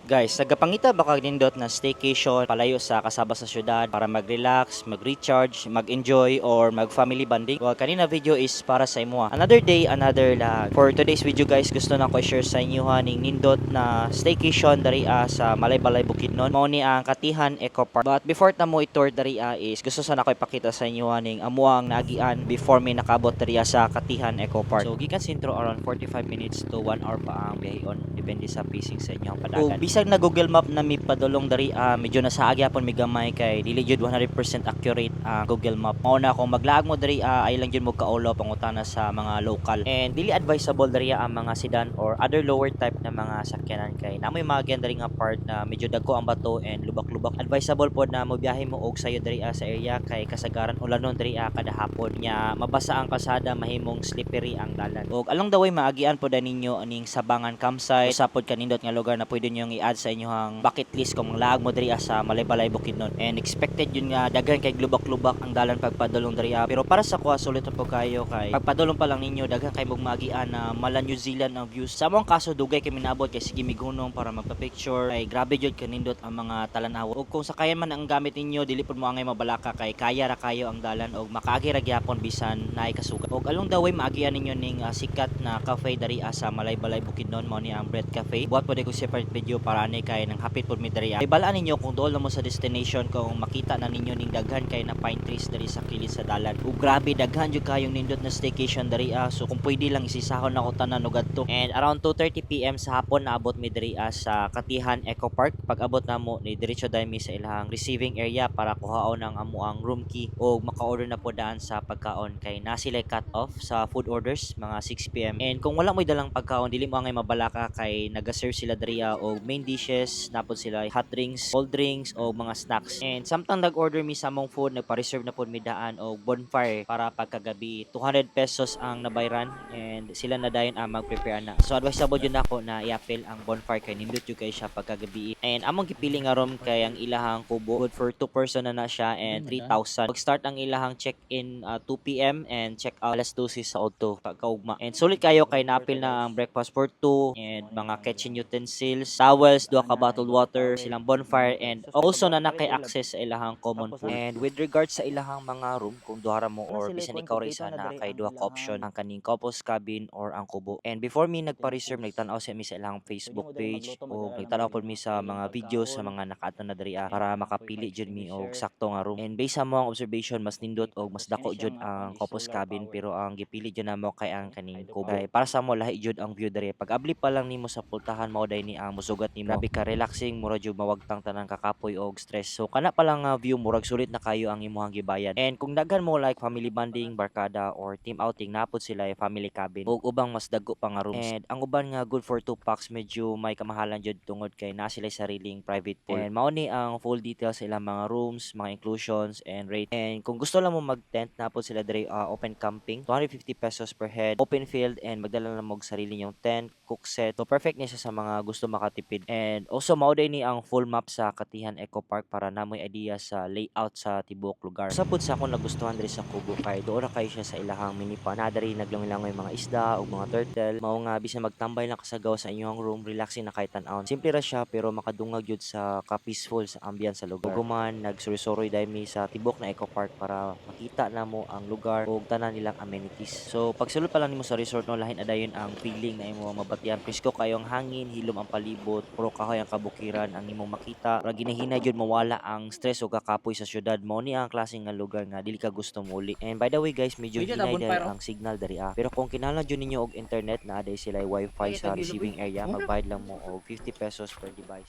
Guys, nagapangita ba kag nindot na staycation palayo sa kasaba sa syudad para mag-relax, mag-recharge, mag-enjoy or mag-family bonding? Well, kanina video is para sa imo. Another day, another lag. For today's video guys, gusto na ko i-share sa inyo ning nindot na staycation dari sa Malaybalay Bukidnon. Mao ni ang Katihan Eco Park. But before ta mo i-tour dari is gusto sana ko ipakita sa inyo ning amuang naagian before mi nakabot dari sa Katihan Eco Park. So gikan sentro around 45 minutes to 1 hour pa ang biyahon depende sa pacing sa inyong padagan. Bisag na Google Map na mi padulong dari medyo nasa agya pon mi gamay kay dili jud 100% accurate ang Google Map. Mao na kung maglaag mo dari ay lang jud mo kaulo pangutana sa mga local. And dili advisable dari ang mga sedan or other lower type na mga sakyanan kay namoy mga gyan dari nga part na medyo dagko ang bato and lubak-lubak. Advisable pod na mo biyahe mo og sayo dari sa area kay kasagaran ulanon dari kada hapon nya mabasa ang kalsada mahimong slippery ang dalan. Og along the way maagian pod ninyo aning Sabangan campsite sapod kanindot nga lugar na pwede nyo i-add sa inyong bucket list kung laag mo diri sa Malaybalay Bukidnon. And expected yun nga daghan kay lubak-lubak ang dalan pagpadulong diri pero para sa kuha sulit po kayo kay pagpadulong pa lang ninyo daghan kay mong magian na mala New Zealand ang views. Sa among kaso dugay kay minabot kay sige migunong para magpa-picture ay grabe jud kanindot ang mga talan-aw. Og kung sakayan man ang gamit ninyo dili pud mo angay mabalaka kay kaya ra kayo ang dalan og makaagi ra gyapon bisan naay kasugat. Og along the way maagian ninyo ning sikat na cafe diri sa Malaybalay Bukidnon mao ni ang Bread Cafe. Buhat po ko separate video para ani kay nang hapit pod mi diri. Ibalaan ninyo kung dool na mo sa destination kung makita na ninyo ning daghan kay na pine trees diri sa kilid sa dalan. Ug grabe daghan jud kayong nindot na staycation diri so kung pwede lang isisahon na ko tanan og adto. And around 2:30 PM sa hapon naabot mi diri sa Katihan Eco Park. Pag abot namo ni diretso dai mi sa ilahang receiving area para kuhaon ang amuang room key og maka-order na po daan sa pagkaon kay na sila cut off sa food orders mga 6 PM. And kung wala mo dalang pagkaon dili mo angay mabalaka kay naga-serve sila diri og main dishes napod sila hot drinks, cold drinks o mga snacks. And samtang nag-order mi sa among food nagpa-reserve na pod mi daan og bonfire para pagkagabi 200 pesos ang nabayran and sila na dayon mag-prepare na. So advisable jud nako na i-appeal ang bonfire kay nindot jud kay siya pagkagabi. And among gipili nga room kay ang ilahang kubo good for 2 person na siya and 3,000. Mag-start ang ilahang check-in 2 PM and check out alas 12 sa auto pagkaugma. And sulit kayo kay na-appeal na ang breakfast for 2 and mga kitchen utensils, towels, duha ka bottled water, silang bonfire and also na kay access sa ilahang common pool. And with regards sa ilahang mga room kung duha ra mo or bisan ikaw ra isa na kay duha ka option ang kaning couples cabin or ang kubo. And before mi nagpa-reserve nagtan-aw sa mi sa ilahang Facebook page o nagtan-aw pod mi sa mga videos sa mga nakaadto na diri para makapili jud mi og sakto nga room. And based sa mga observation mas nindot og mas dako jud ang couples cabin pero ang gipili jud namo kay ang kaning kubo. Kay para sa mo lahi jud ang view diri. Pag abli pa lang nimo sa pultahan mao day ni ang musugat nimo. Grabe ka relaxing mura jud mawagtang tanan kakapoy og stress. So kana pa lang view murag sulit na kayo ang imong gibayad. And kung daghan mo like family bonding, barkada or team outing napod sila family cabin ug ubang mas dagko pa nga rooms. And ang uban nga good for 2 packs medyo may kamahalan jud tungod kay na sila sariling private pool. And mao ni ang full details sa ilang mga rooms, mga inclusions and rate. And kung gusto lang mo mag-tent napod sila diri open camping, 250 pesos per head, open field and magdala na mo og sarili nyong tent, cook set. So perfect niya siya sa mga gusto makatipid. And also mao day ni ang full map sa Katihan Eco Park para namoy idea sa layout sa tibuok lugar. Sa pud sa akong nagustuhan diri sa Kubo kay doon ra kayo siya sa ilahang mini pond. Na diri naglangoy-langoy mga isda o mga turtle. Mao nga bisan magtambay lang kasagaw sa inyong room, relaxing na kay tan-awon. Simple ra siya pero makadungag jud sa ka-peaceful sa ambience sa lugar. Guman nagsuri-suri dai mi sa tibuok na Eco Park para makita namo ang lugar ug tanan nilang amenities. So pagsulod pa lang nimo sa resort no lahin adayon ang feeling na imo mabatian. Presko kayo ang hangin, hilom ang palibot, puro kahoy ang kabukiran ang imong makita. Ra ginahinay jud mawala ang stress o kakapoy sa syudad. Mao ni ang klase nga lugar nga dili ka gusto muli. And by the way guys, medyo hinay dahil ang signal dari pero kung kinahanglan jud ninyo og internet na aday sila wifi sa receiving area, magbayad lang mo og 50 pesos per device.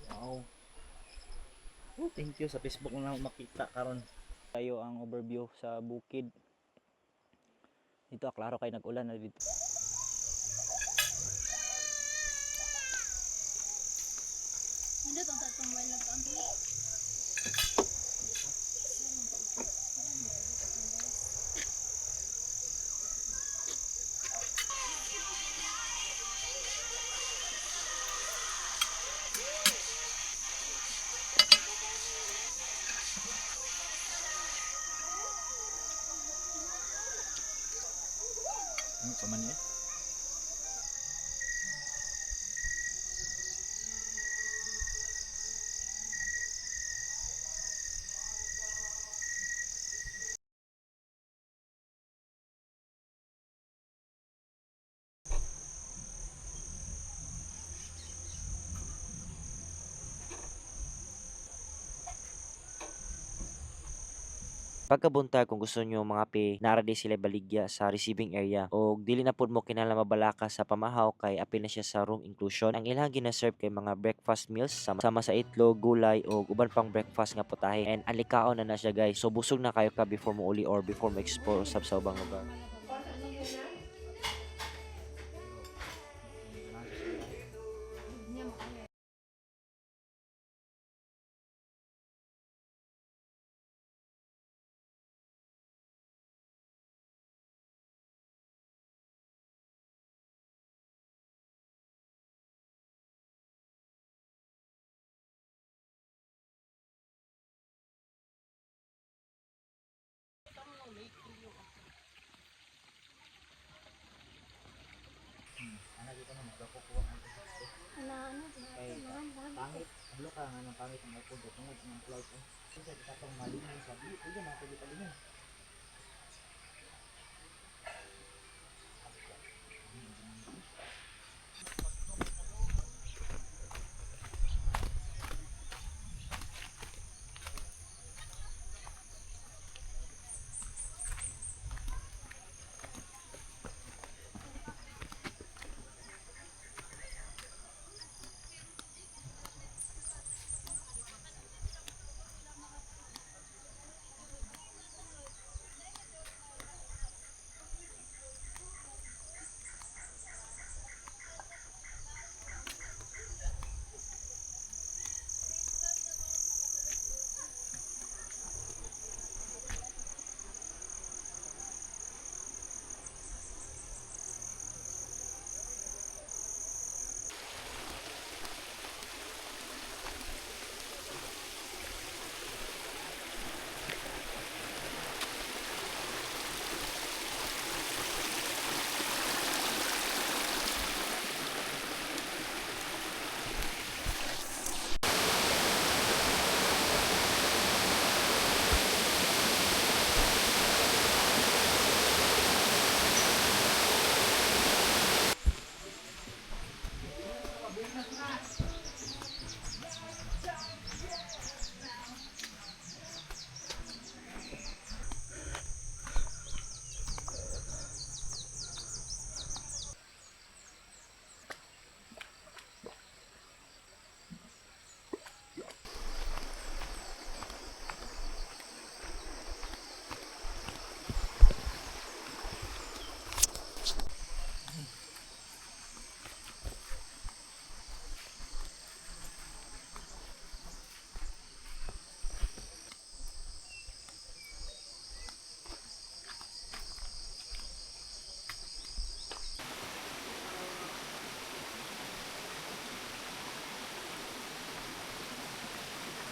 Wow. Oh, thank you sa Facebook na makita karon. Tayo ang overview sa bukid. Dito klaro kay nag-ulan na dito. Hindi to tatong way nagkaampi. Ano pa man eh? Pagkabuntag kung gusto nyo mga pe, nara di sila baligya sa receiving area o dili na pud mo kinahanglan mabalaka sa pamahaw kay apil na siya sa room inclusion. Ang ilang gina-serve kay mga breakfast meals sama sa itlog, gulay o uban pang breakfast nga putahe. And alikaon na siya guys. So busog na kayo ka before mo uli or before mo explore usab sa ubang lugar. Ano, Pangit, ablo ka nga ng pangit ang iPhone ko tungod ng cloud ko. Kasi katong malinis sa view, pwede na pwede palingin.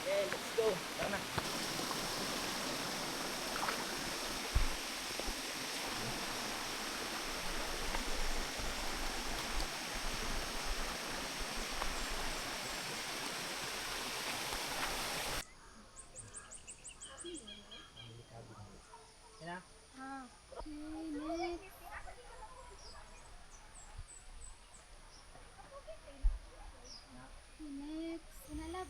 Okay, let's go. Tara na. Yan na. Next. Next. Sinalab.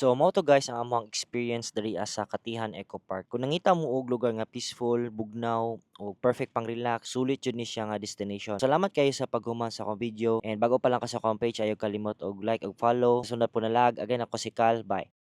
So mao to guys ang among experience diri sa Katihan Eco Park. Kung nangita mo og lugar nga peaceful, bugnaw, o perfect pang relax, sulit jud ni siya nga destination. Salamat kayo sa paghuman sa akong video and bago pa lang ka sa akong page ayo kalimot og like ug follow. Sunod po na lag again ako si Cal. Bye.